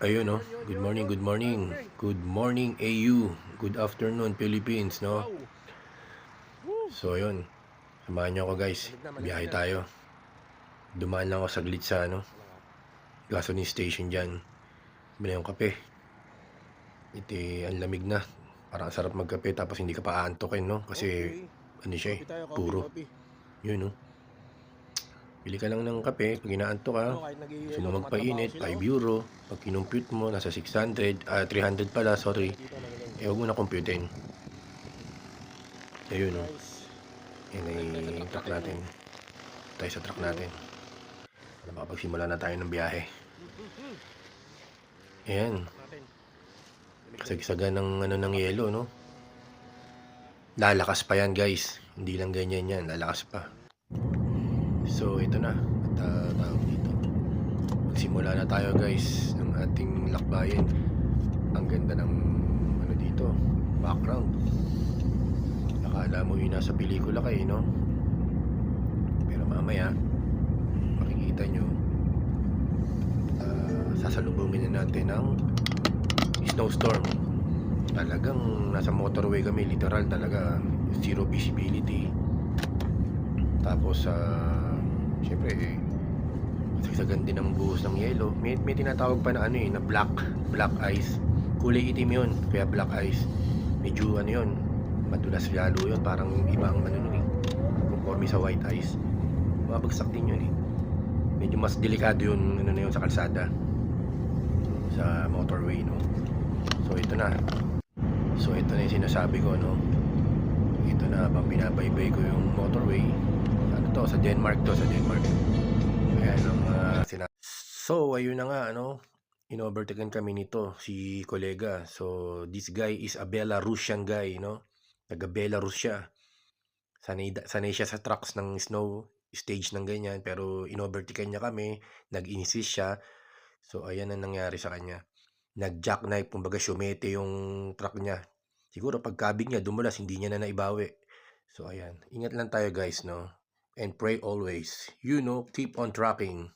Ayun, no? Good morning, good morning. Good morning, AU. Good afternoon, Philippines, no? So, ayun. Samahan niyo ako, guys. Biyahe tayo. Dumaan lang ako saglit sa, gasoline station dyan. Bili yung kape. Ito, ang lamig na. Parang sarap magkape tapos hindi ka pa aantokin, no? Kasi, ano siya puro. Yun, no? Bili ka lang ng kape, pag inaantok ka, gusto mo magpainit, 5 euro. Pag kinumpute mo, nasa 600, 300 pala, sorry. Huwag mo na computein. Ayun, no? Yan ay truck natin. Tayo sa truck natin. Makapagsimula na tayo ng biyahe. Ayan. Kasagsagan ng yelo, no? Lalakas pa yan, guys. Hindi lang ganyan yan, lalakas pa. So, ito na. At tawag dito. Magsimula na tayo, guys, ng ating lakbayin. Ang ganda ng dito, background. Akala mo yung nasa pelikula kayo, no? Pero mamaya, makikita nyo, sasalubungin na natin ng snowstorm. Talagang nasa motorway kami, literal talaga, zero visibility. Tapos syempre kasagsagan din ang buhos ng yelo. May tinatawag pa na na black ice. Kulay itim yun, kaya black ice. Medyo yun, madulas lalo yun, parang ibang conforme sa white ice. Mabagsak din yun Medyo mas delikado yun, yun sa kalsada, sa motorway, no? So ito na yung sinasabi ko, no? Ito na, habang binabaybay ko yung motorway. Sa Denmark Ayan ang So ayun na nga, inovertaken kami nito si kolega. So this guy is a Belarusian guy, taga Belarus siya. Sanay siya sa trucks ng snow stage ng ganyan, pero inovertaken niya kami, nag-insist siya. So ayan ang nangyari sa kanya. Nag-jackknife, kumbaga syumete yung truck niya. Siguro pagkabig niya dumulas, hindi niya na naibawi. So ayan, ingat lang tayo, guys, no? And pray always. Keep on trucking.